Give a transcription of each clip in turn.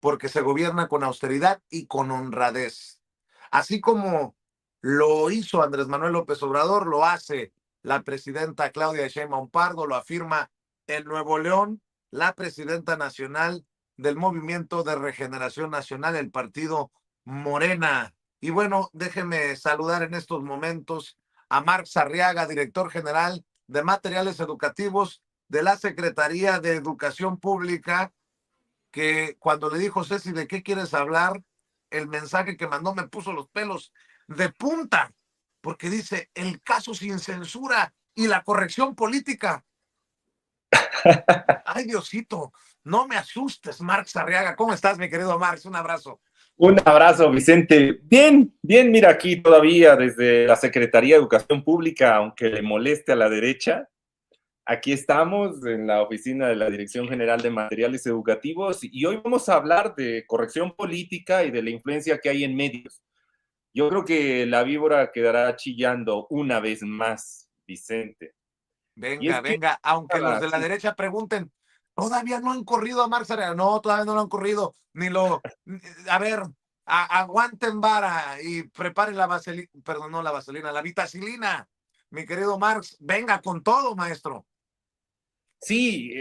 porque se gobierna con austeridad y con honradez. Así como lo hizo Andrés Manuel López Obrador, lo hace la presidenta Claudia Sheinbaum Pardo, lo afirma en Nuevo León la presidenta nacional del Movimiento de Regeneración Nacional, el partido Morena. Y bueno, déjenme saludar en estos momentos a Marx Arriaga, director general de materiales educativos de la Secretaría de Educación Pública, que cuando le dijo Ceci de qué quieres hablar, el mensaje que mandó me puso los pelos de punta, porque dice el caso sin censura y la corrección política. Ay, Diosito, no me asustes, Marx Arriaga. ¿Cómo estás, mi querido Marx? Un abrazo. Un abrazo, Vicente. Bien, bien, mira aquí todavía desde la Secretaría de Educación Pública, aunque le moleste a la derecha, aquí estamos en la oficina de la Dirección General de Materiales Educativos y hoy vamos a hablar de corrección política y de la influencia que hay en medios. Yo creo que la víbora quedará chillando una vez más, Vicente. Y Venga, es que, venga, aunque los de la sí, derecha pregunten, todavía no han corrido a Marx Arriaga. No, todavía no lo han corrido, ni lo. A ver, aguanten vara y preparen la vaselina, perdón, no la vaselina, la vitacilina. Mi querido Marx, venga con todo, maestro. sí,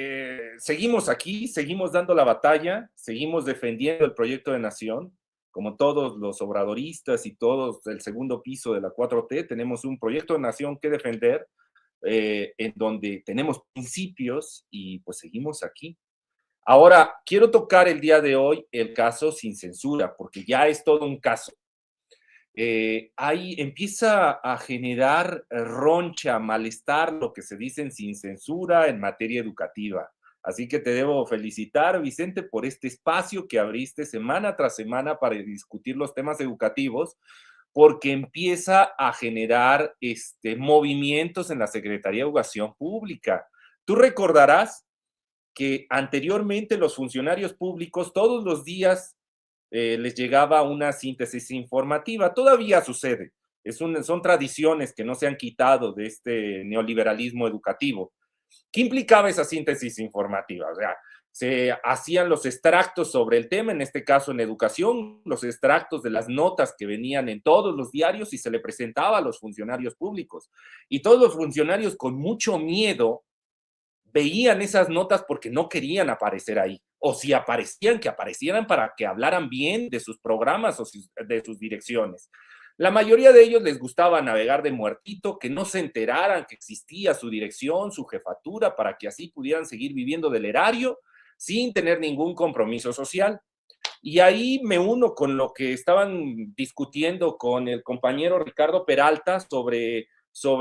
seguimos aquí, seguimos dando la batalla, seguimos defendiendo el proyecto de nación, como todos los obradoristas y todos del segundo piso de la 4T, tenemos un proyecto de nación que defender, en donde tenemos principios y pues seguimos aquí. Ahora, quiero tocar el día de hoy el caso sin censura, porque ya es todo un caso. Ahí empieza a generar roncha, malestar, lo que se dice sin censura en materia educativa. Así que te debo felicitar, Vicente, por este espacio que abriste semana tras semana para discutir los temas educativos, porque empieza a generar movimientos en la Secretaría de Educación Pública. Tú recordarás que anteriormente los funcionarios públicos todos los días les llegaba una síntesis informativa. Todavía sucede. Son tradiciones que no se han quitado de este neoliberalismo educativo. ¿Qué implicaba esa síntesis informativa? O sea, se hacían los extractos sobre el tema, en este caso en educación, los extractos de las notas que venían en todos los diarios y se le presentaba a los funcionarios públicos. Y todos los funcionarios con mucho miedo veían esas notas porque no querían aparecer ahí. O si aparecían, que aparecieran para que hablaran bien de sus programas o de sus direcciones. La mayoría de ellos les gustaba navegar de muertito, que no se enteraran que existía su dirección, su jefatura, para que así pudieran seguir viviendo del erario sin tener ningún compromiso social. Y ahí me uno con lo que estaban discutiendo con el compañero Ricardo Peralta sobre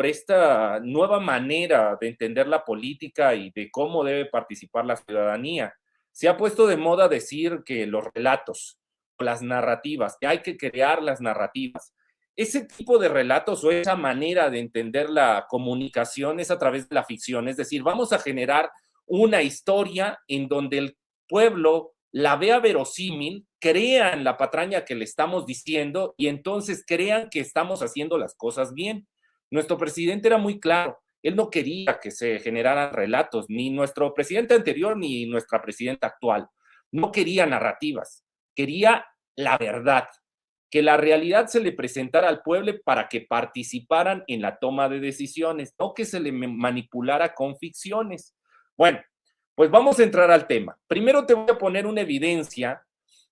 esta nueva manera de entender la política y de cómo debe participar la ciudadanía. Se ha puesto de moda decir que los relatos, las narrativas, que hay que crear las narrativas. Ese tipo de relatos o esa manera de entender la comunicación es a través de la ficción, es decir, vamos a generar una historia en donde el pueblo la vea verosímil, crean la patraña que le estamos diciendo y entonces crean que estamos haciendo las cosas bien. Nuestro presidente era muy claro, él no quería que se generaran relatos, ni nuestro presidente anterior ni nuestra presidenta actual. No quería narrativas, quería la verdad, que la realidad se le presentara al pueblo para que participaran en la toma de decisiones, no que se le manipulara con ficciones. Bueno, pues vamos a entrar al tema. Primero te voy a poner una evidencia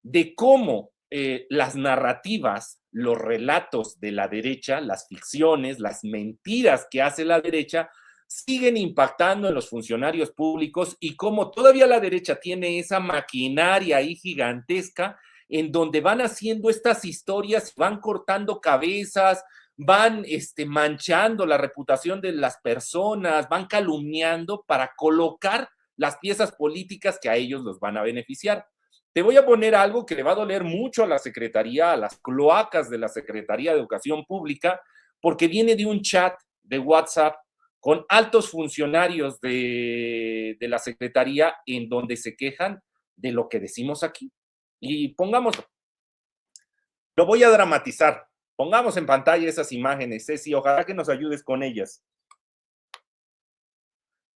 de cómo las narrativas, los relatos de la derecha, las ficciones, las mentiras que hace la derecha, siguen impactando en los funcionarios públicos y cómo todavía la derecha tiene esa maquinaria ahí gigantesca en donde van haciendo estas historias, van cortando cabezas, van manchando la reputación de las personas, van calumniando para colocar las piezas políticas que a ellos los van a beneficiar. Te voy a poner algo que le va a doler mucho a la Secretaría, a las cloacas de la Secretaría de Educación Pública, porque viene de un chat de WhatsApp con altos funcionarios de la Secretaría en donde se quejan de lo que decimos aquí. Y pongámoslo, lo voy a dramatizar. Pongamos en pantalla esas imágenes, Ceci, ojalá que nos ayudes con ellas.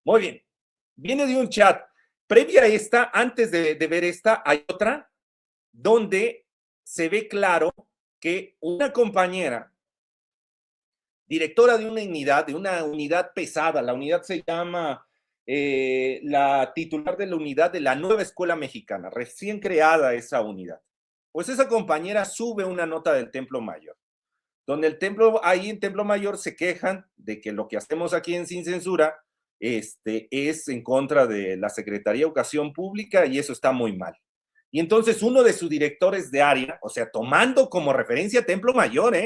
Muy bien. Viene de un chat. Previa a esta, antes de ver esta, hay otra donde se ve claro que una compañera, directora de una unidad pesada, la unidad se llama la titular de la unidad de la nueva escuela mexicana, recién creada esa unidad. Pues esa compañera sube una nota del Templo Mayor, donde ahí en Templo Mayor se quejan de que lo que hacemos aquí en Sin Censura es en contra de la Secretaría de Educación Pública y eso está muy mal. Y entonces uno de sus directores de área, o sea, tomando como referencia Templo Mayor,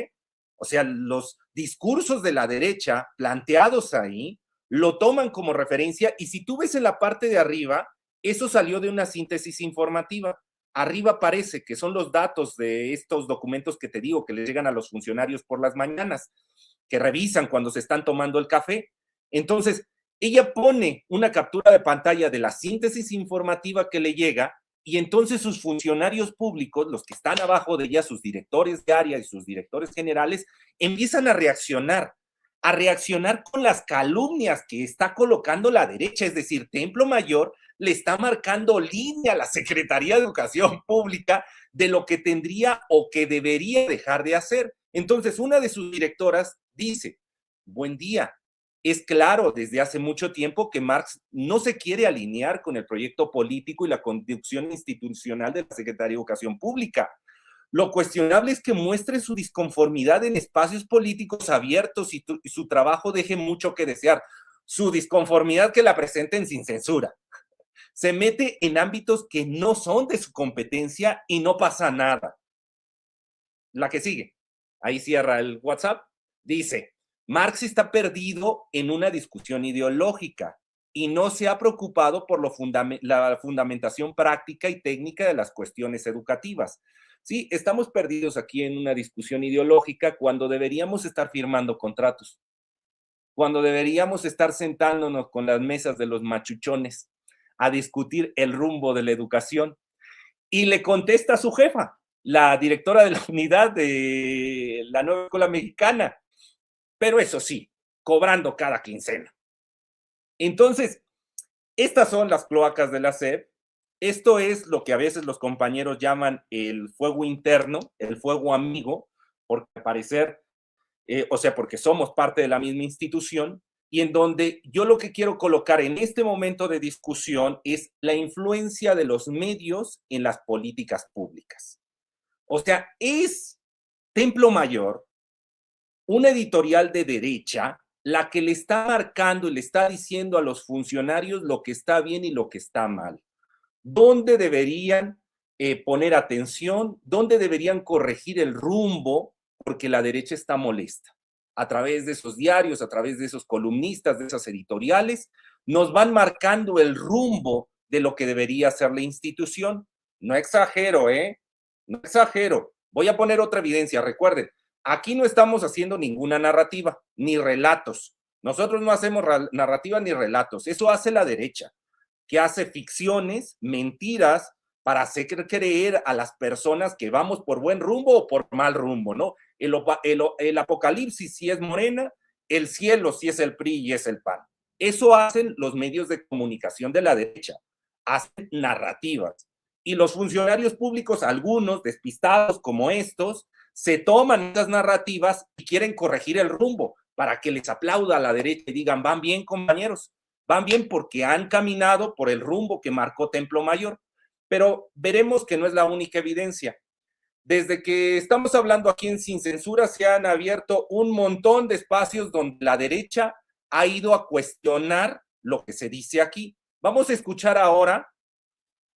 o sea, los discursos de la derecha planteados ahí, lo toman como referencia y si tú ves en la parte de arriba, eso salió de una síntesis informativa. Arriba parece que son los datos de estos documentos que te digo que les llegan a los funcionarios por las mañanas, que revisan cuando se están tomando el café. Entonces, ella pone una captura de pantalla de la síntesis informativa que le llega y entonces sus funcionarios públicos, los que están abajo de ella, sus directores de área y sus directores generales, empiezan a reaccionar con las calumnias que está colocando la derecha, es decir, Templo Mayor le está marcando línea a la Secretaría de Educación Pública de lo que tendría o que debería dejar de hacer. Entonces, una de sus directoras dice, buen día, es claro desde hace mucho tiempo que Marx no se quiere alinear con el proyecto político y la conducción institucional de la Secretaría de Educación Pública. Lo cuestionable es que muestre su disconformidad en espacios políticos abiertos y su trabajo deje mucho que desear. Su disconformidad que la presenten sin censura. Se mete en ámbitos que no son de su competencia y no pasa nada. La que sigue, ahí cierra el WhatsApp, dice, Marx está perdido en una discusión ideológica y no se ha preocupado por la fundamentación práctica y técnica de las cuestiones educativas. Sí, estamos perdidos aquí en una discusión ideológica cuando deberíamos estar firmando contratos, cuando deberíamos estar sentándonos con las mesas de los machuchones a discutir el rumbo de la educación. Y le contesta a su jefa, la directora de la unidad de la nueva escuela mexicana, pero eso sí, cobrando cada quincena. Entonces, estas son las cloacas de la SEP. Esto es lo que a veces los compañeros llaman el fuego interno, el fuego amigo, porque al parecer, porque somos parte de la misma institución, y en donde yo lo que quiero colocar en este momento de discusión es la influencia de los medios en las políticas públicas. O sea, es Templo Mayor, una editorial de derecha, la que le está marcando y le está diciendo a los funcionarios lo que está bien y lo que está mal. ¿Dónde deberían poner atención? ¿Dónde deberían corregir el rumbo? Porque la derecha está molesta. A través de esos diarios, a través de esos columnistas, de esas editoriales, nos van marcando el rumbo de lo que debería ser la institución. No exagero, no exagero. Voy a poner otra evidencia. Recuerden, aquí no estamos haciendo ninguna narrativa, ni relatos. Nosotros no hacemos narrativa ni relatos. Eso hace la derecha, que hace ficciones, mentiras, para hacer creer a las personas que vamos por buen rumbo o por mal rumbo, ¿no? El apocalipsis sí es Morena, el cielo sí es el PRI y es el PAN. Eso hacen los medios de comunicación de la derecha, hacen narrativas. Y los funcionarios públicos, algunos despistados como estos, se toman esas narrativas y quieren corregir el rumbo para que les aplauda a la derecha y digan, van bien, compañeros, van bien porque han caminado por el rumbo que marcó Templo Mayor. Pero veremos que no es la única evidencia. Desde que estamos hablando aquí en Sin Censura, se han abierto un montón de espacios donde la derecha ha ido a cuestionar lo que se dice aquí. Vamos a escuchar ahora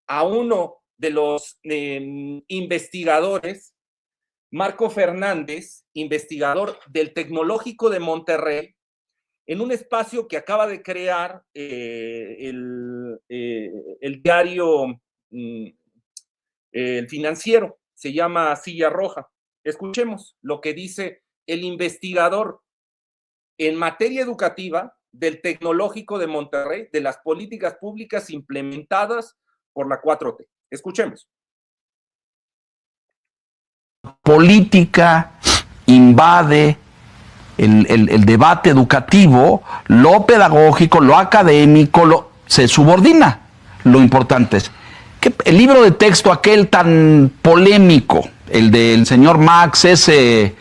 a uno de los investigadores, Marco Fernández, investigador del Tecnológico de Monterrey, en un espacio que acaba de crear el diario El Financiero, se llama Silla Roja. Escuchemos lo que dice el investigador en materia educativa del Tecnológico de Monterrey, de las políticas públicas implementadas por la 4T. Escuchemos. Política invade el debate educativo, lo pedagógico, lo académico, se subordina. Lo importante es, ¿qué el libro de texto aquel tan polémico, el del señor Max, ese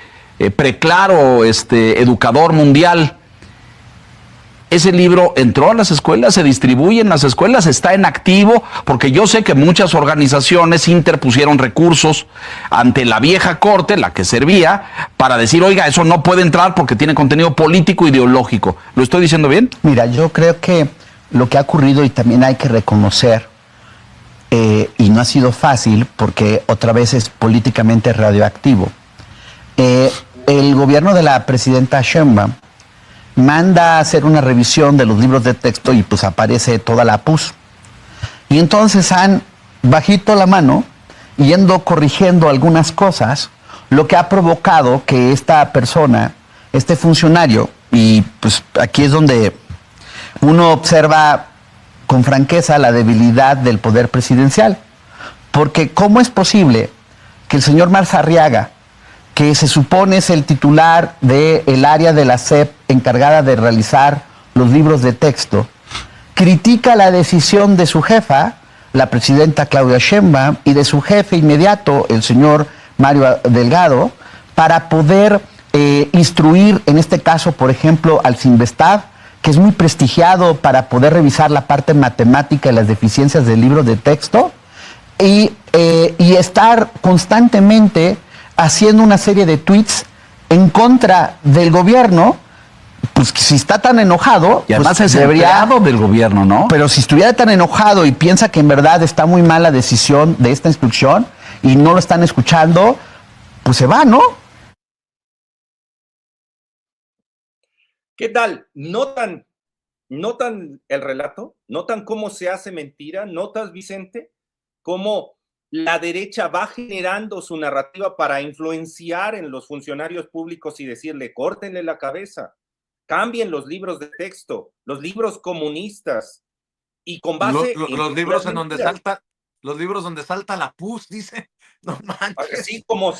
preclaro educador mundial, ese libro entró a las escuelas, se distribuye en las escuelas, está en activo, porque yo sé que muchas organizaciones interpusieron recursos ante la vieja corte, la que servía, para decir, oiga, eso no puede entrar porque tiene contenido político ideológico. ¿Lo estoy diciendo bien? Mira, yo creo que lo que ha ocurrido, y también hay que reconocer, y no ha sido fácil porque otra vez es políticamente radioactivo, el gobierno de la presidenta Sheinbaum manda a hacer una revisión de los libros de texto y pues aparece toda la PUS. Y entonces han bajito la mano, yendo corrigiendo algunas cosas, lo que ha provocado que esta persona, este funcionario, y pues aquí es donde uno observa con franqueza la debilidad del poder presidencial. Porque ¿cómo es posible que el señor Marzarriaga, que se supone es el titular del área de la SEP encargada de realizar los libros de texto, critica la decisión de su jefa, la presidenta Claudia Sheinbaum, y de su jefe inmediato, el señor Mario Delgado, para poder instruir, en este caso, por ejemplo, al Cinvestav, que es muy prestigiado para poder revisar la parte matemática y las deficiencias del libro de texto, y estar constantemente haciendo una serie de tweets en contra del gobierno? Pues si está tan enojado, Y además pues es empleado del gobierno, ¿no? pero si estuviera tan enojado y piensa que en verdad está muy mal la decisión de esta instrucción y no lo están escuchando, pues se va, ¿no? ¿Qué tal? ¿Notan el relato? ¿Notan cómo se hace mentira? ¿Notas, Vicente, cómo la derecha va generando su narrativa para influenciar en los funcionarios públicos y decirle, córtenle la cabeza, cambien los libros de texto, los libros comunistas, y con base en los libros en donde mentiras? salta, los libros donde salta la PUS, dice, no manches. Sí, como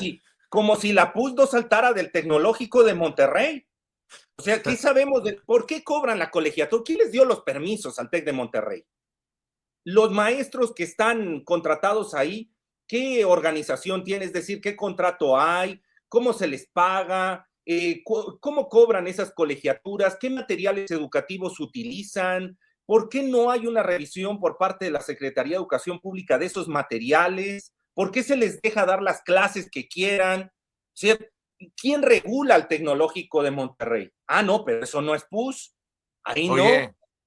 si la PUS no saltara del Tecnológico de Monterrey. O sea, ¿qué sabemos de por qué cobran la colegiatura? ¿Quién les dio los permisos al TEC de Monterrey? Los maestros que están contratados ahí, ¿qué organización tiene? Es decir, ¿qué contrato hay? ¿Cómo se les paga? ¿Cómo cobran esas colegiaturas? ¿Qué materiales educativos utilizan? ¿Por qué no hay una revisión por parte de la Secretaría de Educación Pública de esos materiales? ¿Por qué se les deja dar las clases que quieran? ¿Sí? ¿Quién regula el Tecnológico de Monterrey? Ah, no, pero eso no es PUS. Ahí no.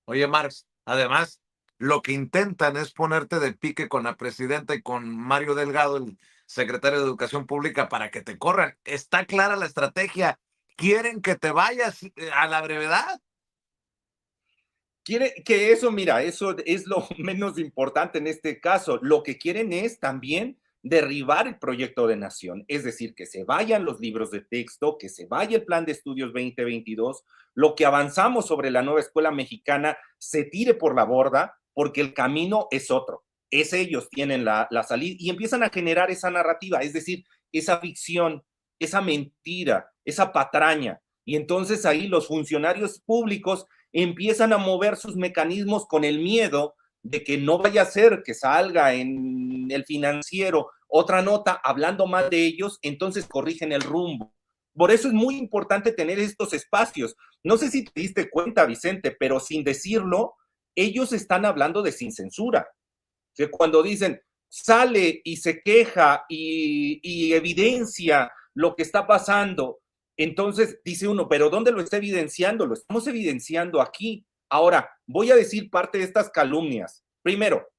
Oye, Marx, además, lo que intentan es ponerte de pique con la presidenta y con Mario Delgado, el secretario de Educación Pública, para que te corran. Está clara la estrategia. Quieren que te vayas a la brevedad. Quiere que eso, mira, eso es lo menos importante en este caso. Lo que quieren es también derribar el proyecto de nación, es decir, que se vayan los libros de texto, que se vaya el plan de estudios 2022, lo que avanzamos sobre la nueva escuela mexicana se tire por la borda, porque el camino es otro. Es ellos tienen la salida y empiezan a generar esa narrativa, es decir, esa ficción, esa mentira, esa patraña. Y entonces ahí los funcionarios públicos empiezan a mover sus mecanismos con el miedo de que no vaya a ser que salga en el Financiero otra nota hablando mal de ellos, entonces corrigen el rumbo. Por eso es muy importante tener estos espacios. No sé si te diste cuenta, Vicente, pero sin decirlo, ellos están hablando de sin censura. Que cuando dicen, sale y se queja y evidencia lo que está pasando, entonces dice uno, pero ¿dónde lo está evidenciando? Lo estamos evidenciando aquí. Ahora, voy a decir parte de estas calumnias. Primero,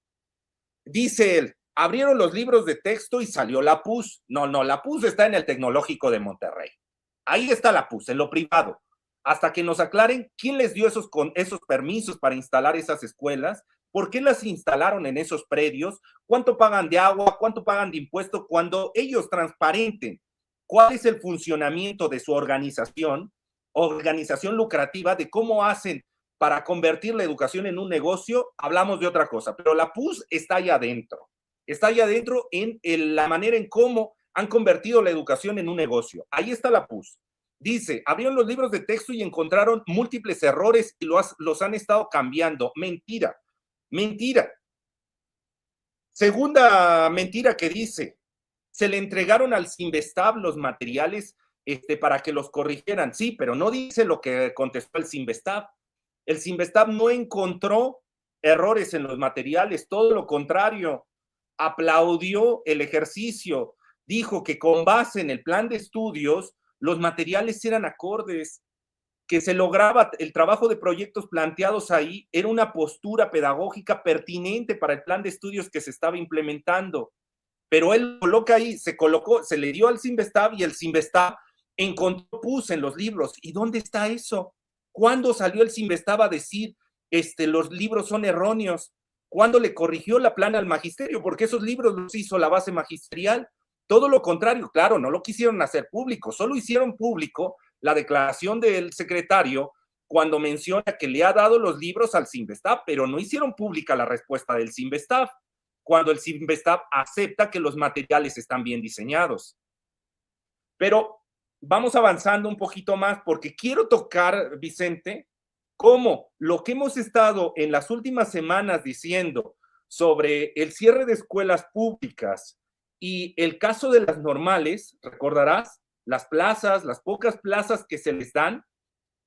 dice él, abrieron los libros de texto y salió la PUS. No, la PUS está en el Tecnológico de Monterrey. Ahí está la PUS, en lo privado. Hasta que nos aclaren quién les dio esos permisos para instalar esas escuelas, por qué las instalaron en esos predios, cuánto pagan de agua, cuánto pagan de impuestos, cuando ellos transparenten cuál es el funcionamiento de su organización lucrativa, de cómo hacen para convertir la educación en un negocio, hablamos de otra cosa, pero la PUS está allá adentro en la manera en cómo han convertido la educación en un negocio. Ahí está la PUS. Dice, abrieron los libros de texto y encontraron múltiples errores y los han estado cambiando. Mentira. Segunda mentira que dice, se le entregaron al Cinvestav los materiales para que los corrigieran. Sí, pero no dice lo que contestó el Cinvestav. El Cinvestav no encontró errores en los materiales, todo lo contrario, aplaudió el ejercicio, dijo que con base en el plan de estudios, los materiales eran acordes, que se lograba el trabajo de proyectos planteados ahí, era una postura pedagógica pertinente para el plan de estudios que se estaba implementando. Pero él coloca ahí, se le dio al Cinvestav y el Cinvestav encontró pus en los libros. ¿Y dónde está eso? ¿Cuándo salió el Cinvestav a decir los libros son erróneos? ¿Cuándo le corrigió la plana al magisterio? Porque esos libros los hizo la base magisterial. Todo lo contrario, claro, no lo quisieron hacer público, solo hicieron público la declaración del secretario cuando menciona que le ha dado los libros al Cinvestav, pero no hicieron pública la respuesta del Cinvestav, cuando el Cinvestav acepta que los materiales están bien diseñados. Pero vamos avanzando un poquito más porque quiero tocar, Vicente, cómo lo que hemos estado en las últimas semanas diciendo sobre el cierre de escuelas públicas y el caso de las normales, recordarás, las plazas, las pocas plazas que se les dan,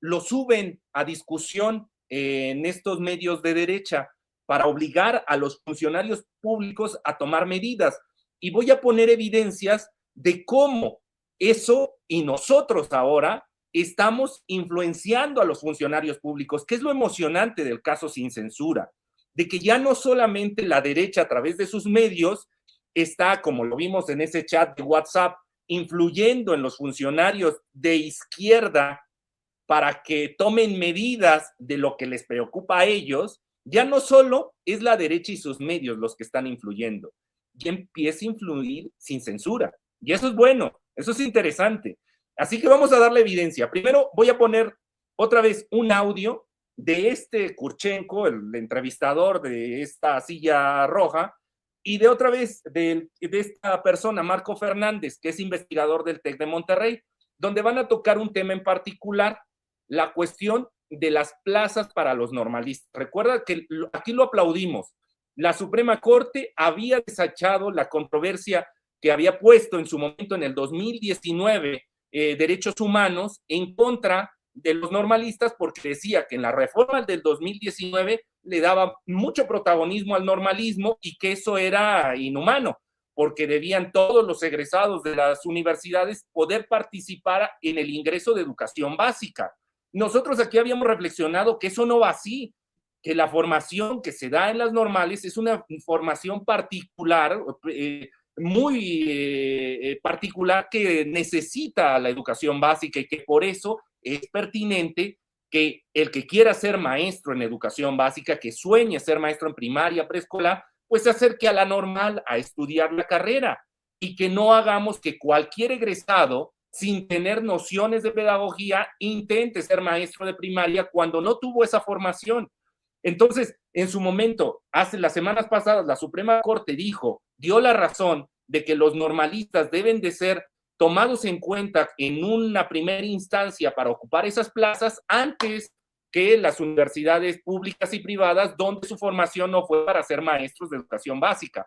lo suben a discusión en estos medios de derecha para obligar a los funcionarios públicos a tomar medidas. Y voy a poner evidencias de cómo eso y nosotros ahora estamos influenciando a los funcionarios públicos, que es lo emocionante del caso Sin Censura, de que ya no solamente la derecha a través de sus medios está, como lo vimos en ese chat de WhatsApp, influyendo en los funcionarios de izquierda para que tomen medidas de lo que les preocupa a ellos, ya no solo es la derecha y sus medios los que están influyendo, ya empieza a influir Sin Censura. Y eso es bueno, eso es interesante. Así que vamos a darle evidencia. Primero voy a poner otra vez un audio de Kurchenko, el entrevistador de esta silla roja, y de otra vez de esta persona, Marco Fernández, que es investigador del TEC de Monterrey, donde van a tocar un tema en particular, la cuestión de las plazas para los normalistas. Recuerda que aquí lo aplaudimos. La Suprema Corte había desechado la controversia que había puesto en su momento en el 2019 Derechos Humanos en contra de los normalistas porque decía que en la reforma del 2019 le daba mucho protagonismo al normalismo y que eso era inhumano, porque debían todos los egresados de las universidades poder participar en el ingreso de educación básica. Nosotros aquí habíamos reflexionado que eso no va así, que la formación que se da en las normales es una formación particular, muy particular, que necesita la educación básica y que por eso es pertinente que el que quiera ser maestro en educación básica, que sueñe ser maestro en primaria, preescolar, pues se acerque a la normal a estudiar la carrera y que no hagamos que cualquier egresado, sin tener nociones de pedagogía, intente ser maestro de primaria cuando no tuvo esa formación. Entonces, en su momento, hace las semanas pasadas, la Suprema Corte dio la razón de que los normalistas deben de ser tomados en cuenta en una primera instancia para ocupar esas plazas antes que las universidades públicas y privadas donde su formación no fue para ser maestros de educación básica.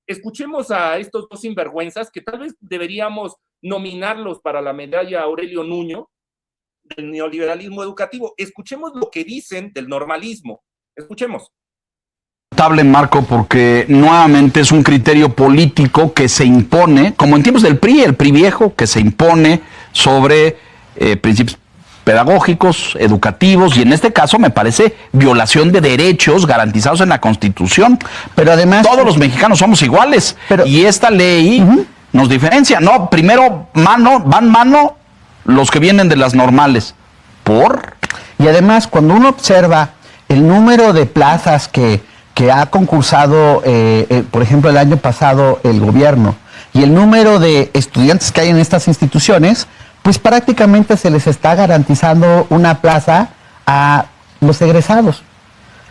Escuchemos a estos dos sinvergüenzas que tal vez deberíamos nominarlos para la medalla Aurelio Nuño del neoliberalismo educativo. Escuchemos lo que dicen del normalismo. Escuchemos. Marco, porque nuevamente es un criterio político que se impone, como en tiempos del PRI, el PRI viejo, que se impone sobre principios pedagógicos, educativos, y en este caso me parece violación de derechos garantizados en la Constitución. Pero además todos los mexicanos somos iguales, y esta ley nos diferencia. No, primero van mano los que vienen de las normales. Y además, cuando uno observa el número de plazas que ha concursado, por ejemplo, el año pasado el gobierno, y el número de estudiantes que hay en estas instituciones, pues prácticamente se les está garantizando una plaza a los egresados.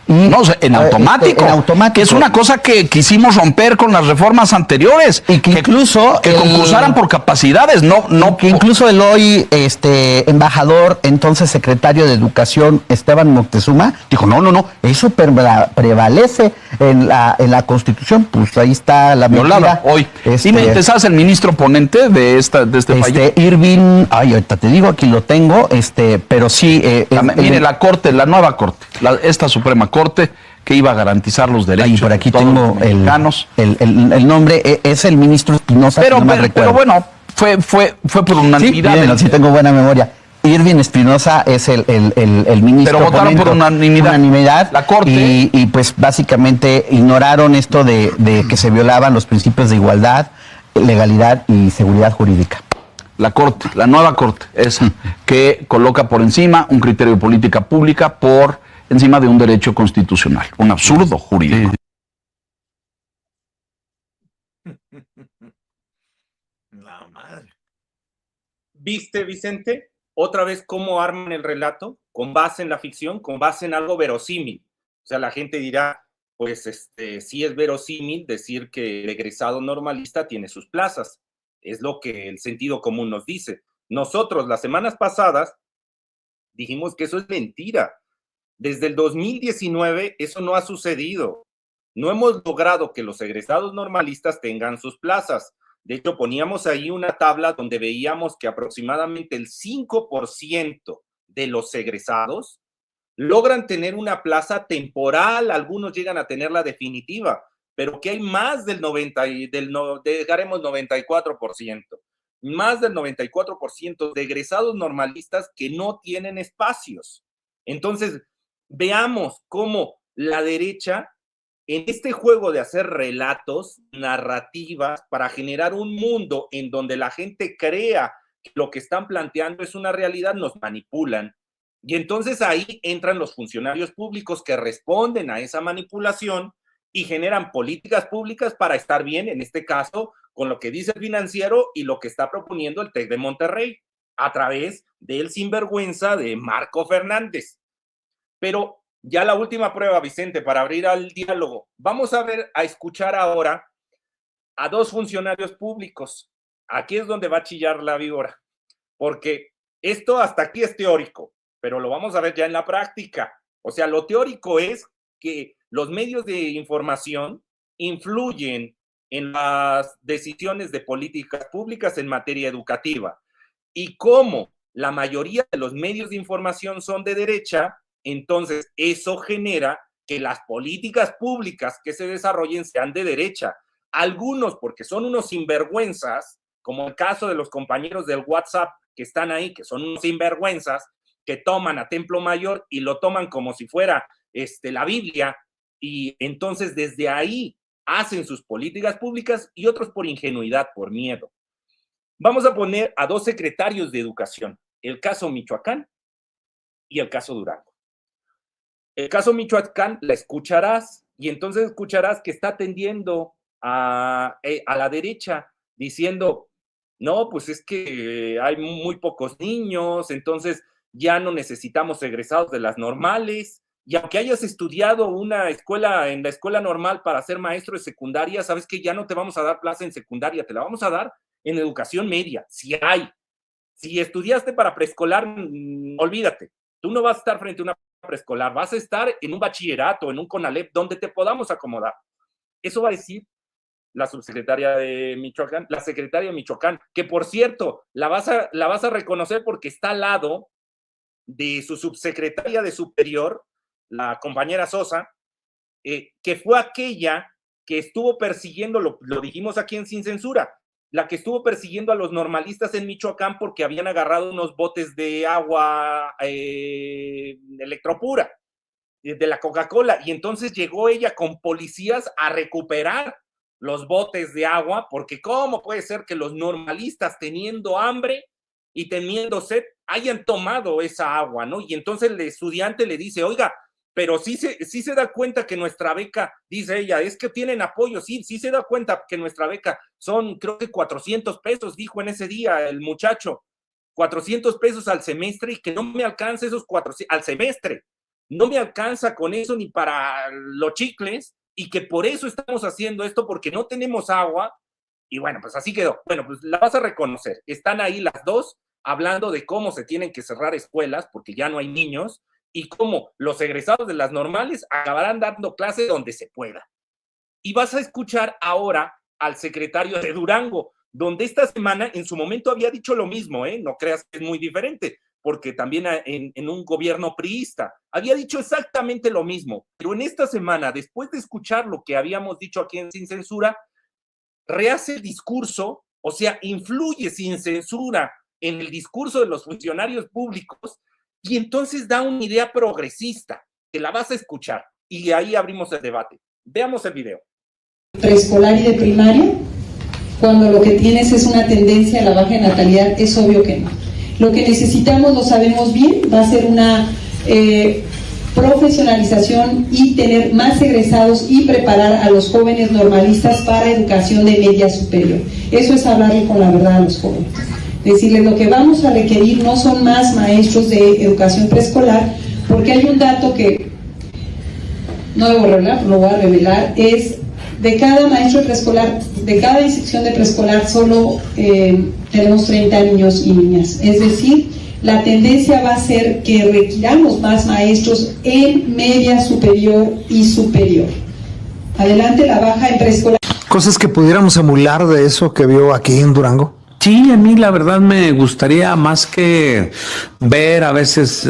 Y, No, o sea, en automático. En automático. Que es una cosa que quisimos romper con las reformas anteriores. Y que incluso que concursaran por capacidades, no que incluso el hoy embajador, entonces secretario de Educación, Esteban Moctezuma, dijo, no, eso prevalece en la Constitución. Pues ahí está la violada hoy. Dime, ¿te sabes el ministro ponente de este fallo? Irving, ahorita te digo, aquí lo tengo, pero sí. Mire, la Corte, la nueva Corte, esta Suprema Corte, que iba a garantizar los derechos por aquí de todos tengo los mexicanos. el nombre, es el ministro Espinosa. Pero bueno, fue por unanimidad. Sí, tengo buena memoria. Irving Espinosa es el ministro. Pero votaron por unanimidad. La Corte. Y pues básicamente ignoraron esto de que se violaban los principios de igualdad, legalidad y seguridad jurídica. La Corte, la nueva Corte, esa, que coloca por encima un criterio de política pública por encima de un derecho constitucional. Un absurdo jurídico. La madre. ¿Viste, Vicente? Otra vez cómo arman el relato con base en la ficción, con base en algo verosímil. O sea, la gente dirá, pues sí es verosímil decir que el egresado normalista tiene sus plazas. Es lo que el sentido común nos dice. Nosotros, las semanas pasadas, dijimos que eso es mentira. Desde el 2019 eso no ha sucedido. No hemos logrado que los egresados normalistas tengan sus plazas. De hecho, poníamos ahí una tabla donde veíamos que aproximadamente el 5% de los egresados logran tener una plaza temporal, algunos llegan a tener la definitiva, pero que hay más del 94%, más del 94% de egresados normalistas que no tienen espacios. Entonces, veamos cómo la derecha, en este juego de hacer relatos, narrativas, para generar un mundo en donde la gente crea que lo que están planteando es una realidad, nos manipulan. Y entonces ahí entran los funcionarios públicos que responden a esa manipulación y generan políticas públicas para estar bien, en este caso, con lo que dice el Financiero y lo que está proponiendo el TEC de Monterrey, a través del sinvergüenza de Marco Fernández. Pero ya la última prueba, Vicente, para abrir al diálogo. Vamos a escuchar ahora a dos funcionarios públicos. Aquí es donde va a chillar la víbora, porque esto hasta aquí es teórico, pero lo vamos a ver ya en la práctica. O sea, lo teórico es que los medios de información influyen en las decisiones de políticas públicas en materia educativa. Y como la mayoría de los medios de información son de derecha, entonces eso genera que las políticas públicas que se desarrollen sean de derecha. Algunos, porque son unos sinvergüenzas, como el caso de los compañeros del WhatsApp que están ahí, que son unos sinvergüenzas, que toman a Templo Mayor y lo toman como si fuera la Biblia, y entonces desde ahí hacen sus políticas públicas, y otros por ingenuidad, por miedo. Vamos a poner a dos secretarios de educación, el caso Michoacán y el caso Durango. El caso Michoacán la escucharás, y entonces escucharás que está tendiendo a la derecha, diciendo, no, pues es que hay muy pocos niños, entonces ya no necesitamos egresados de las normales, y aunque hayas estudiado en la escuela normal para ser maestro de secundaria, sabes que ya no te vamos a dar plaza en secundaria, te la vamos a dar en educación media, si hay. Si estudiaste para preescolar, olvídate, tú no vas a estar frente a una preescolar, vas a estar en un bachillerato, en un CONALEP, donde te podamos acomodar. Eso va a decir la subsecretaria de Michoacán, la secretaria de Michoacán, que por cierto, la vas a reconocer porque está al lado de su subsecretaria de Superior, la compañera Sosa, que fue aquella que estuvo persiguiendo, lo dijimos aquí en Sin Censura, la que estuvo persiguiendo a los normalistas en Michoacán porque habían agarrado unos botes de agua electropura, de la Coca-Cola, y entonces llegó ella con policías a recuperar los botes de agua, porque ¿cómo puede ser que los normalistas, teniendo hambre y teniendo sed, hayan tomado esa agua, ¿no? Y entonces el estudiante le dice, oiga, pero sí se da cuenta que nuestra beca, dice ella, es que tienen apoyo, sí se da cuenta que nuestra beca son, creo que 400 pesos, dijo en ese día el muchacho, 400 pesos al semestre, y que no me alcance esos 400 al semestre, no me alcanza con eso ni para los chicles y que por eso estamos haciendo esto porque no tenemos agua. Y bueno, pues así quedó. Bueno, pues la vas a reconocer. Están ahí las dos hablando de cómo se tienen que cerrar escuelas porque ya no hay niños y cómo los egresados de las normales acabarán dando clase donde se pueda. Y vas a escuchar ahora al secretario de Durango, donde esta semana en su momento había dicho lo mismo, no creas que es muy diferente, porque también en un gobierno priista había dicho exactamente lo mismo, pero en esta semana, después de escuchar lo que habíamos dicho aquí en Sin Censura, rehace el discurso, o sea, influye sin censura en el discurso de los funcionarios públicos y entonces da una idea progresista, que la vas a escuchar y ahí abrimos el debate. Veamos el video. Preescolar y de primaria, cuando lo que tienes es una tendencia a la baja natalidad, es obvio que no. Lo que necesitamos, lo sabemos bien, va a ser una profesionalización y tener más egresados y preparar a los jóvenes normalistas para educación de media superior. Eso es hablarle con la verdad a los jóvenes. Decirles lo que vamos a requerir no son más maestros de educación preescolar, porque hay un dato que no debo revelar, lo voy a revelar, es de cada maestro de preescolar, de cada institución de preescolar, solo tenemos 30 niños y niñas. Es decir, la tendencia va a ser que requiramos más maestros en media superior y superior. Adelante la baja en preescolar. Cosas que pudiéramos emular de eso que vio aquí en Durango. Sí, a mí la verdad me gustaría más que ver a veces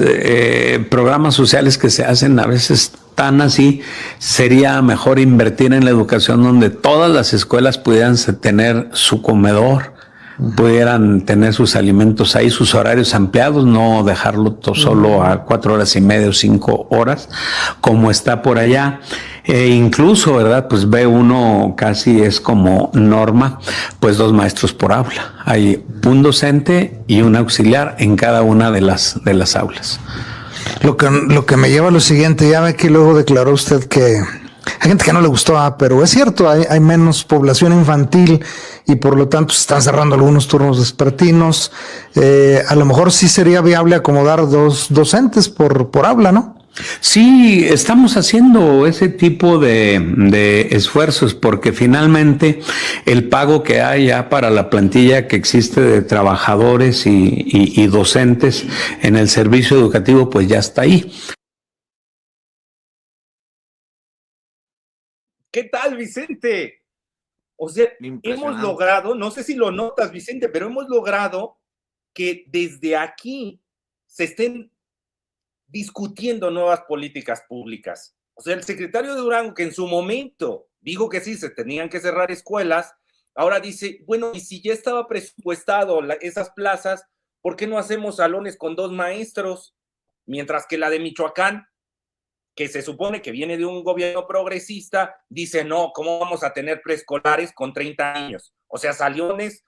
programas sociales que se hacen a veces tan así, sería mejor invertir en la educación donde todas las escuelas pudieran tener su comedor, pudieran tener sus alimentos ahí, sus horarios ampliados, no dejarlo solo a 4 horas y media o 5 horas, como está por allá. Incluso, ¿verdad? Pues ve uno casi es como norma, pues 2 maestros por aula. Hay un docente y un auxiliar en cada una de las aulas. Lo que me lleva a lo siguiente, ya ve que luego declaró usted que hay gente que no le gustó, pero es cierto, hay menos población infantil y por lo tanto se están cerrando algunos turnos vespertinos. A lo mejor sí sería viable acomodar 2 docentes por aula, ¿no? Sí, estamos haciendo ese tipo de esfuerzos porque finalmente el pago que hay ya para la plantilla que existe de trabajadores y docentes en el servicio educativo pues ya está ahí. ¿Qué tal, Vicente? O sea, hemos logrado, no sé si lo notas, Vicente, pero hemos logrado que desde aquí se estén discutiendo nuevas políticas públicas. O sea, el secretario de Durango, que en su momento dijo que sí, se tenían que cerrar escuelas, ahora dice, bueno, y si ya estaba presupuestado esas plazas, ¿por qué no hacemos salones con 2 maestros? Mientras que la de Michoacán, que se supone que viene de un gobierno progresista, dice, no, ¿cómo vamos a tener preescolares con 30 niños? O sea, salones,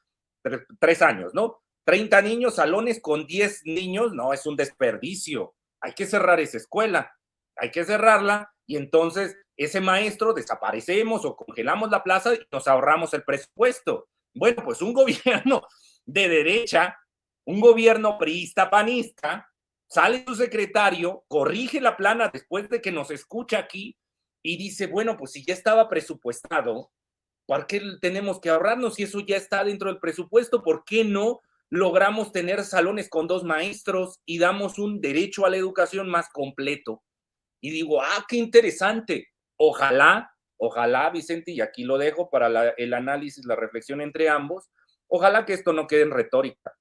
3 años, ¿no? 30 niños, salones con 10 niños, no, es un desperdicio. Hay que cerrar esa escuela, hay que cerrarla y entonces ese maestro desaparecemos o congelamos la plaza y nos ahorramos el presupuesto. Bueno, pues un gobierno de derecha, un gobierno priista, panista, sale su secretario, corrige la plana después de que nos escucha aquí y dice, bueno, pues si ya estaba presupuestado, ¿por qué tenemos que ahorrarnos si eso ya está dentro del presupuesto? ¿Por qué no logramos tener salones con 2 maestros y damos un derecho a la educación más completo? Y digo, qué interesante. Ojalá, Vicente, y aquí lo dejo para el análisis, la reflexión entre ambos, ojalá que esto no quede en retórica.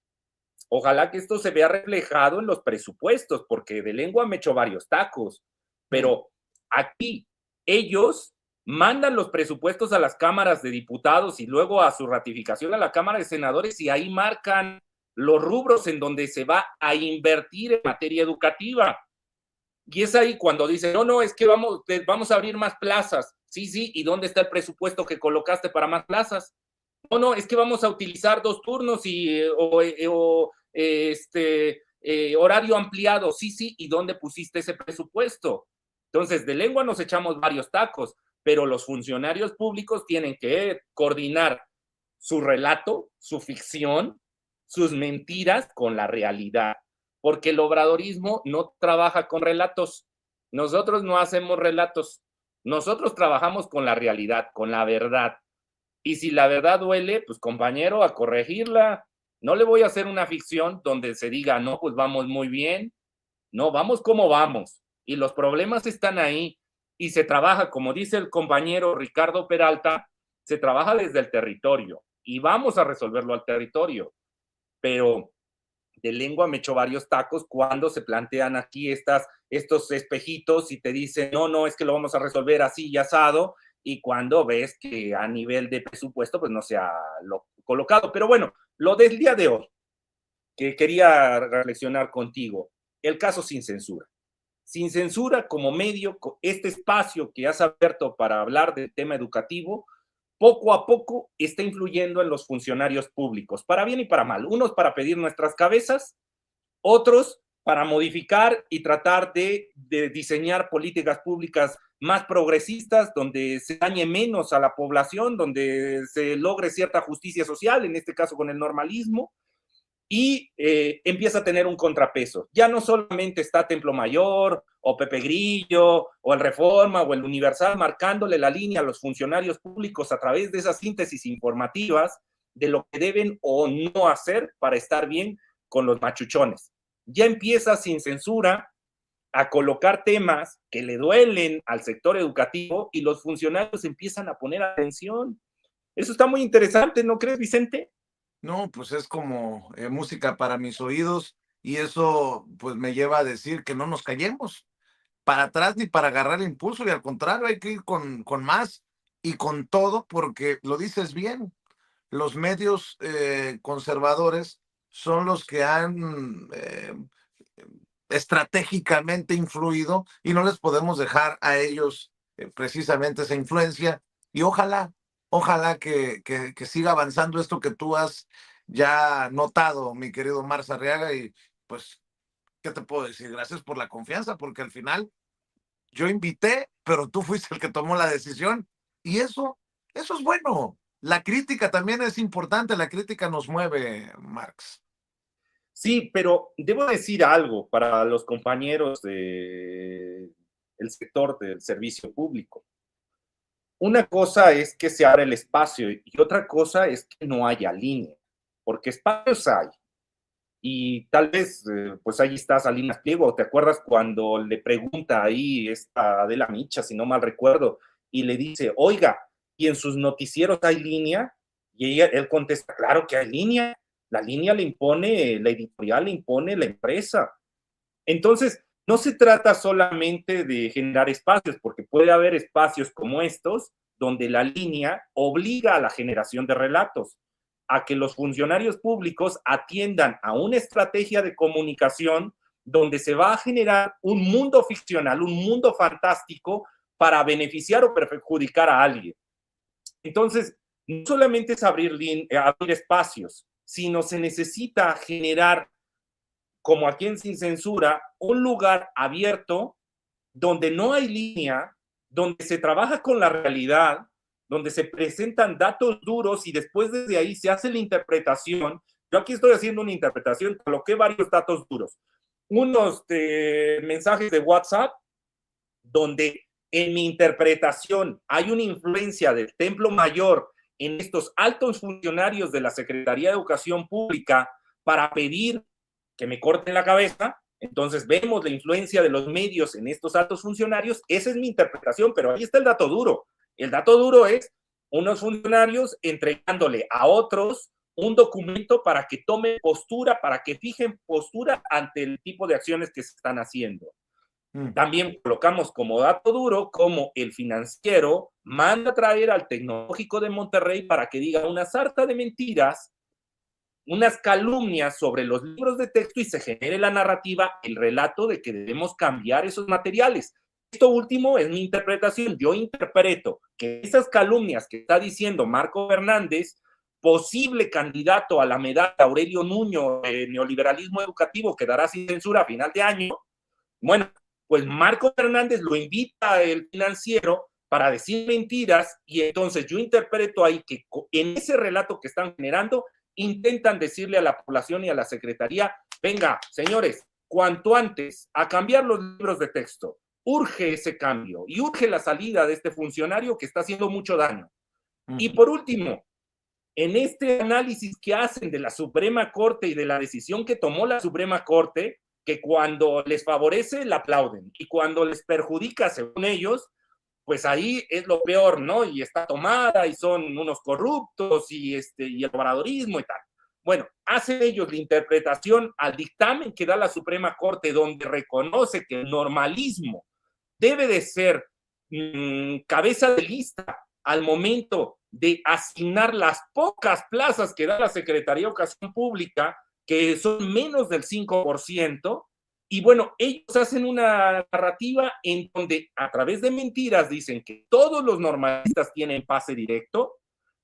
Ojalá que esto se vea reflejado en los presupuestos, porque de lengua me echo varios tacos, pero aquí ellos mandan los presupuestos a las cámaras de diputados y luego a su ratificación a la Cámara de Senadores y ahí marcan los rubros en donde se va a invertir en materia educativa. Y es ahí cuando dicen, no, es que vamos a abrir más plazas. Sí, ¿y dónde está el presupuesto que colocaste para más plazas? No, es que vamos a utilizar 2 turnos horario ampliado. Sí, ¿y dónde pusiste ese presupuesto? Entonces, de lengua nos echamos varios tacos, pero los funcionarios públicos tienen que coordinar su relato, su ficción, sus mentiras con la realidad, porque el obradorismo no trabaja con relatos, Nosotros no hacemos relatos. Nosotros trabajamos con la realidad, con la verdad. Y si la verdad duele, pues compañero, a corregirla. No le voy a hacer una ficción donde se diga, no, pues vamos muy bien. No, vamos como vamos. Y los problemas están ahí. Y se trabaja, como dice el compañero Ricardo Peralta, se trabaja desde el territorio. Y vamos a resolverlo al territorio. Pero de lengua me echo varios tacos cuando se plantean aquí estos espejitos y te dicen, no, es que lo vamos a resolver así y asado, y cuando ves que a nivel de presupuesto pues no se ha colocado. Pero bueno, lo del día de hoy, que quería reflexionar contigo, el caso Sin Censura. Sin Censura como medio, este espacio que has abierto para hablar del tema educativo, poco a poco está influyendo en los funcionarios públicos, para bien y para mal. Unos para pedir nuestras cabezas, otros para modificar y tratar de diseñar políticas públicas más progresistas, donde se dañe menos a la población, donde se logre cierta justicia social, en este caso con el normalismo, y empieza a tener un contrapeso. Ya no solamente está Templo Mayor, o Pepe Grillo, o el Reforma, o el Universal, marcándole la línea a los funcionarios públicos a través de esas síntesis informativas de lo que deben o no hacer para estar bien con los machuchones. Ya empieza Sin Censura a colocar temas que le duelen al sector educativo y los funcionarios empiezan a poner atención. Eso está muy interesante, ¿no crees, Vicente? No, pues es como música para mis oídos, y eso pues me lleva a decir que no nos callemos para atrás ni para agarrar impulso, y al contrario, hay que ir con más y con todo, porque lo dices bien, los medios conservadores son los que han estratégicamente influido, y no les podemos dejar a ellos precisamente esa influencia, y ojalá que siga avanzando esto que tú has ya notado, mi querido Mars Arriaga, y pues, ¿qué te puedo decir? Gracias por la confianza, porque al final yo invité, pero tú fuiste el que tomó la decisión, y eso es bueno. La crítica también es importante, la crítica nos mueve, Marx. Sí, pero debo decir algo para los compañeros del sector del servicio público. Una cosa es que se abra el espacio y otra cosa es que no haya línea, porque espacios hay. Y tal vez, pues ahí está Salinas Pliego. ¿Te acuerdas cuando le pregunta ahí esta Adela Micha, si no mal recuerdo, y le dice, oiga, ¿y en sus noticieros hay línea? Y él contesta, claro que hay línea. La línea le impone, la editorial le impone la empresa. Entonces, no se trata solamente de generar espacios, porque puede haber espacios como estos, donde la línea obliga a la generación de relatos, a que los funcionarios públicos atiendan a una estrategia de comunicación donde se va a generar un mundo ficcional, un mundo fantástico para beneficiar o perjudicar a alguien. Entonces, no solamente es abrir espacios, sino se necesita generar, como aquí en Sin Censura, un lugar abierto donde no hay línea, donde se trabaja con la realidad, donde se presentan datos duros y después desde ahí se hace la interpretación. Yo aquí estoy haciendo una interpretación, coloqué varios datos duros. Unos mensajes de WhatsApp, donde en mi interpretación hay una influencia del Templo Mayor en estos altos funcionarios de la Secretaría de Educación Pública para pedir que me corten la cabeza. Entonces vemos la influencia de los medios en estos altos funcionarios. Esa es mi interpretación, pero ahí está el dato duro. El dato duro es unos funcionarios entregándole a otros un documento para que tomen postura, para que fijen postura ante el tipo de acciones que se están haciendo. También colocamos como dato duro como el Financiero manda a traer al Tecnológico de Monterrey para que diga una sarta de mentiras, unas calumnias sobre los libros de texto y se genere la narrativa, el relato de que debemos cambiar esos materiales. Esto último es mi interpretación. Yo interpreto que esas calumnias que está diciendo Marco Fernández, posible candidato a la medalla Aurelio Nuño de neoliberalismo educativo que dará Sin Censura a final de año, bueno, pues Marco Fernández lo invita el Financiero para decir mentiras, y entonces yo interpreto ahí que en ese relato que están generando intentan decirle a la población y a la Secretaría, venga, señores, cuanto antes a cambiar los libros de texto, urge ese cambio y urge la salida de este funcionario que está haciendo mucho daño. Y por último, en este análisis que hacen de la Suprema Corte y de la decisión que tomó la Suprema Corte, que cuando les favorece la aplauden y cuando les perjudica, según ellos, pues ahí es lo peor, ¿no? Y está tomada y son unos corruptos y el obradorismo y tal. Bueno, hacen ellos la interpretación al dictamen que da la Suprema Corte, donde reconoce que el normalismo debe de ser cabeza de lista al momento de asignar las pocas plazas que da la Secretaría de Educación Pública, que son menos del 5%, y bueno, ellos hacen una narrativa en donde a través de mentiras dicen que todos los normalistas tienen pase directo,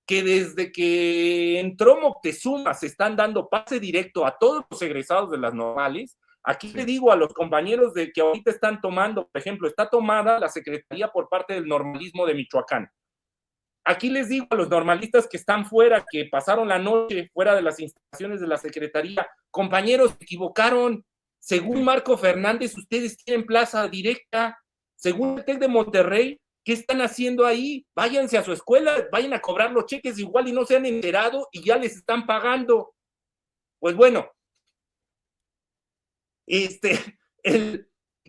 que desde que entró Moctezuma se están dando pase directo a todos los egresados de las normales. Aquí le digo a los compañeros de que ahorita están tomando, por ejemplo, está tomada la secretaría por parte del normalismo de Michoacán. Aquí les digo a los normalistas que están fuera, que pasaron la noche fuera de las instalaciones de la secretaría, compañeros, se equivocaron. Según Marco Fernández, ustedes tienen plaza directa. Según el TEC de Monterrey, ¿qué están haciendo ahí? Váyanse a su escuela, vayan a cobrar los cheques igual y no se han enterado y ya les están pagando. Pues bueno,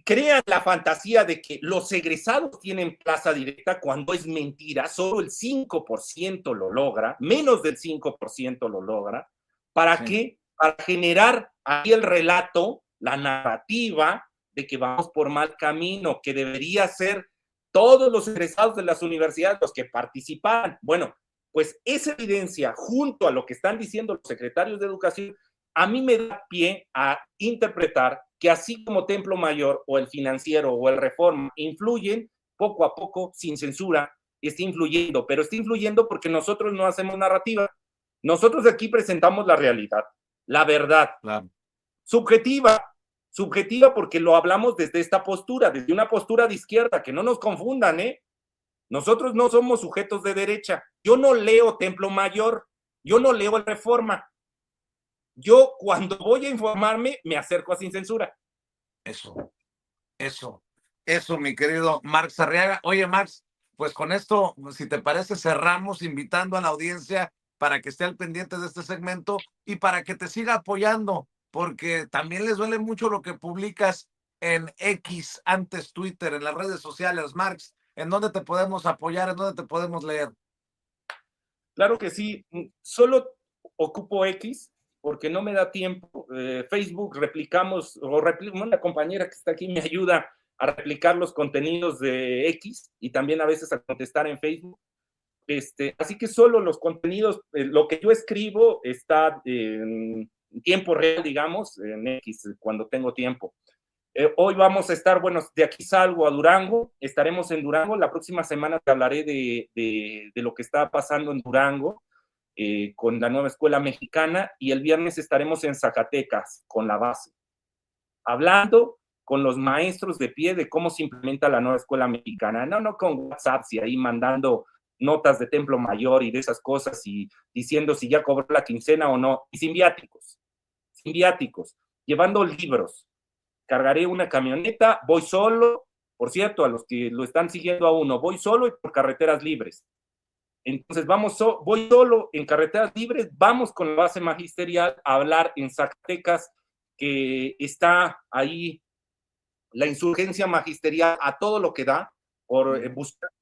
crean la fantasía de que los egresados tienen plaza directa cuando es mentira, solo el 5% lo logra, menos del 5% lo logra. ¿Para qué? Para generar ahí el relato, la narrativa de que vamos por mal camino, que debería ser todos los egresados de las universidades los que participaran. Bueno, pues esa evidencia, junto a lo que están diciendo los secretarios de Educación, a mí me da pie a interpretar que así como Templo Mayor o el Financiero o el Reforma influyen, poco a poco, sin censura, está influyendo, pero está influyendo porque nosotros no hacemos narrativa. Nosotros aquí presentamos la realidad, la verdad, Claro. subjetiva porque lo hablamos desde esta postura, desde una postura de izquierda, que no nos confundan, ¿eh? Nosotros no somos sujetos de derecha. Yo no leo Templo Mayor, yo no leo el Reforma. Yo cuando voy a informarme me acerco a Sin Censura. Eso, mi querido Marx Arriaga. Oye, Marx, pues con esto, si te parece, cerramos invitando a la audiencia para que esté al pendiente de este segmento y para que te siga apoyando, porque también les duele mucho lo que publicas en X, antes Twitter, en las redes sociales, Marx. ¿En dónde te podemos apoyar? ¿En dónde te podemos leer? Claro que sí, solo ocupo X porque no me da tiempo. Facebook replicamos, una compañera que está aquí me ayuda a replicar los contenidos de X y también a veces a contestar en Facebook. Así que solo los contenidos, lo que yo escribo está en tiempo real, digamos, en X, cuando tengo tiempo. Hoy vamos a estar, bueno, de aquí salgo a Durango, estaremos en Durango, la próxima semana te hablaré de lo que está pasando en Durango con la nueva escuela mexicana y el viernes estaremos en Zacatecas con la base, hablando con los maestros de pie de cómo se implementa la nueva escuela mexicana, no con WhatsApp y ahí mandando notas de Templo Mayor y de esas cosas y diciendo si ya cobró la quincena o no, y sin viáticos, llevando libros. Cargaré una camioneta, voy solo, por cierto, a los que lo están siguiendo a uno, voy solo y por carreteras libres. Entonces voy solo en carreteras libres, vamos con la base magisterial a hablar en Zacatecas, que está ahí la insurgencia magisterial a todo lo que da, por buscando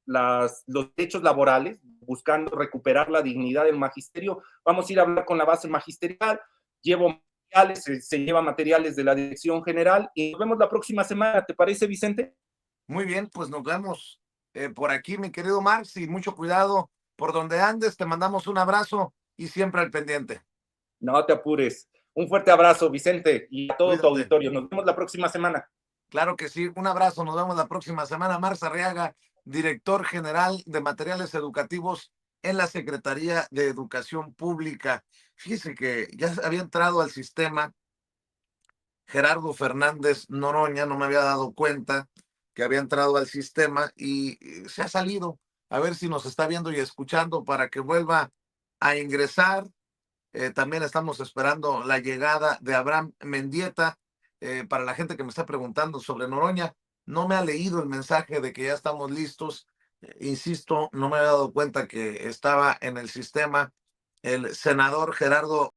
los derechos laborales, buscando recuperar la dignidad del magisterio. Vamos a ir a hablar con la base magisterial, se lleva materiales de la dirección general y nos vemos la próxima semana. ¿Te parece, Vicente? Muy bien, pues nos vemos por aquí, mi querido Marx, y mucho cuidado por donde andes. Te mandamos un abrazo y siempre al pendiente. No te apures. Un fuerte abrazo, Vicente, y a todo Cuídate. tu auditorio. Nos vemos la próxima semana. Claro que sí, un abrazo, nos vemos la próxima semana. Marx Arriaga, director general de materiales educativos en la Secretaría de Educación Pública. Fíjese que ya había entrado al sistema Gerardo Fernández Noroña, no me había dado cuenta que había entrado al sistema y se ha salido. A ver si nos está viendo y escuchando para que vuelva a ingresar. También estamos esperando la llegada de Abraham Mendieta. Para la gente que me está preguntando sobre Noroña, no me ha leído el mensaje de que ya estamos listos. Insisto, no me había dado cuenta que estaba en el sistema el senador Gerardo